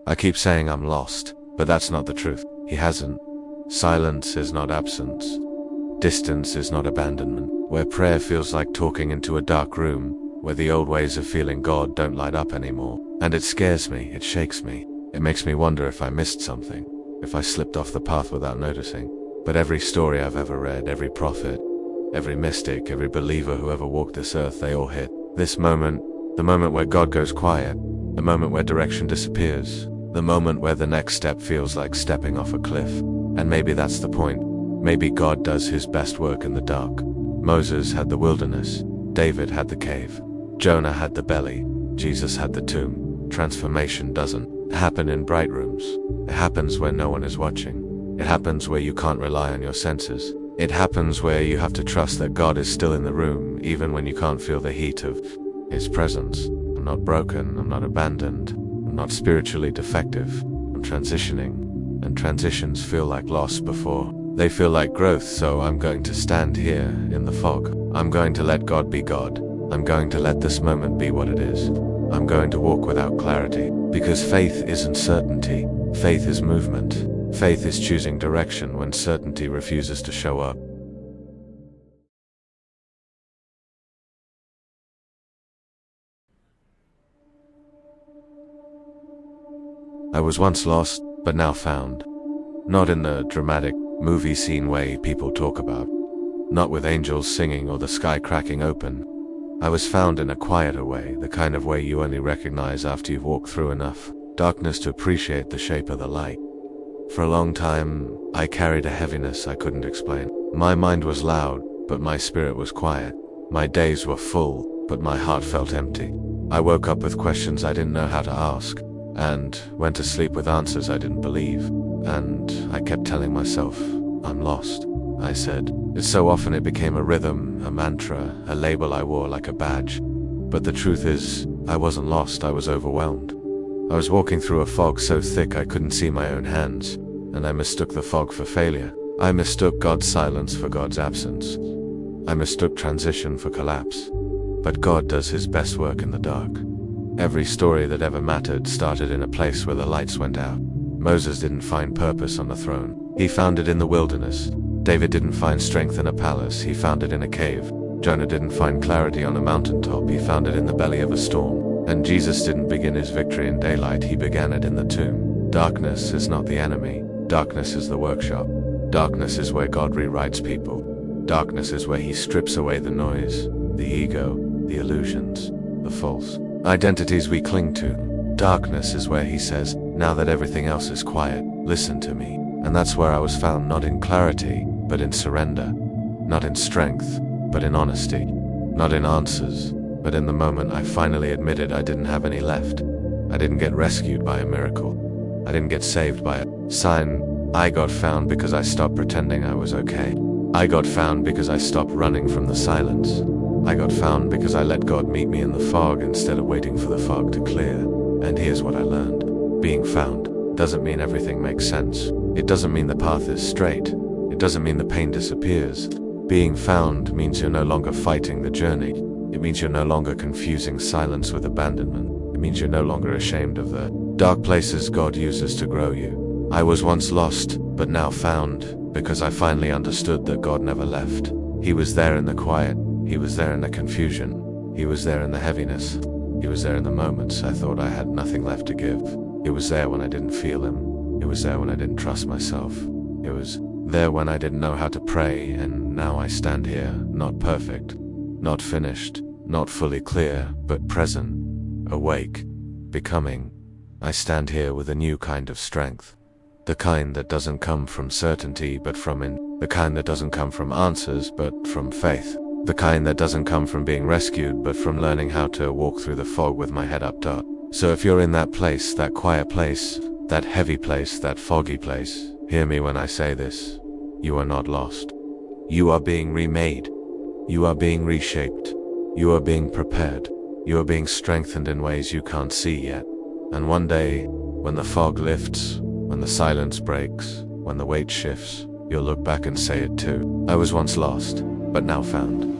I keep saying I'm lost, but that's not the truth. He hasn't. Silence is not absence. Distance is not abandonment. Where prayer feels like talking into a dark room, where the old ways of feeling God don't light up anymore. And it scares me, it shakes me. It makes me wonder if I missed something, if I slipped off the path without noticing. But every story I've ever read, every prophet, every mystic, every believer who ever walked this earth, they all hit this moment, the moment where God goes quiet, the moment where direction disappears, the moment where the next step feels like stepping off a cliff. And maybe that's the point. Maybe God does his best work in the dark. Moses had the wilderness, David had the cave, Jonah had the belly, Jesus had the tomb. Transformation doesn't happen in bright rooms. It happens where no one is watching. It happens where you can't rely on your senses. It happens where you have to trust that God is still in the room, even when you can't feel the heat of his presence. I'm not broken, I'm not abandoned, I'm not spiritually defective. I'm transitioning, and transitions feel like loss before they feel like growth, so I'm going to stand here in the fog. I'm going to let God be God. I'm going to let this moment be what it is. I'm going to walk without clarity, because faith isn't certainty. Faith is movement. Faith is choosing direction when certainty refuses to show up. I was once lost, but now found. Not in the dramatic movie scene way people talk about. Not with angels singing or the sky cracking open. I was found in a quieter way, the kind of way you only recognize after you've walked through enough darkness to appreciate the shape of the light. For a long time, I carried a heaviness I couldn't explain. My mind was loud, but my spirit was quiet. My days were full, but my heart felt empty. I woke up with questions I didn't know how to ask, and went to sleep with answers I didn't believe. And I kept telling myself, I'm lost. I said it so often it became a rhythm, a mantra, a label I wore like a badge. But the truth is, I wasn't lost, I was overwhelmed. I was walking through a fog so thick I couldn't see my own hands, and I mistook the fog for failure. I mistook God's silence for God's absence. I mistook transition for collapse. But God does his best work in the dark. Every story that ever mattered started in a place where the lights went out. Moses didn't find purpose on the throne. He found it in the wilderness. David didn't find strength in a palace. He found it in a cave. Jonah didn't find clarity on a mountaintop. He found it in the belly of a storm. And Jesus didn't begin his victory in daylight. He began it in the tomb. Darkness is not the enemy. Darkness is the workshop. Darkness is where God rewrites people. Darkness is where he strips away the noise, the ego, the illusions, the false identities we cling to. Darkness is where he says, now that everything else is quiet, listen to me. And that's where I was found, not in clarity, but in surrender. Not in strength, but in honesty. Not in answers, but in the moment I finally admitted I didn't have any left. I didn't get rescued by a miracle. I didn't get saved by a sign. I got found because I stopped pretending I was okay. I got found because I stopped running from the silence. I got found because I let God meet me in the fog instead of waiting for the fog to clear. And here's what I learned. Being found doesn't mean everything makes sense. It doesn't mean the path is straight. It doesn't mean the pain disappears. Being found means you're no longer fighting the journey. It means you're no longer confusing silence with abandonment. It means you're no longer ashamed of the dark places God uses to grow you. I was once lost, but now found, because I finally understood that God never left. He was there in the quiet. He was there in the confusion. He was there in the heaviness. He was there in the moments I thought I had nothing left to give. He was there when I didn't feel him. He was there when I didn't trust myself. He was there when I didn't know how to pray, and now I stand here, not perfect, not finished, not fully clear, but present, awake, becoming. I stand here with a new kind of strength. The kind that doesn't come from certainty, but from the kind that doesn't come from answers, but from faith. The kind that doesn't come from being rescued, but from learning how to walk through the fog with my head up top. So if you're in that place, that quiet place, that heavy place, that foggy place, hear me when I say this. You are not lost. You are being remade. You are being reshaped. You are being prepared. You are being strengthened in ways you can't see yet. And one day, when the fog lifts, when the silence breaks, when the weight shifts, you'll look back and say it too. I was once lost, but now found.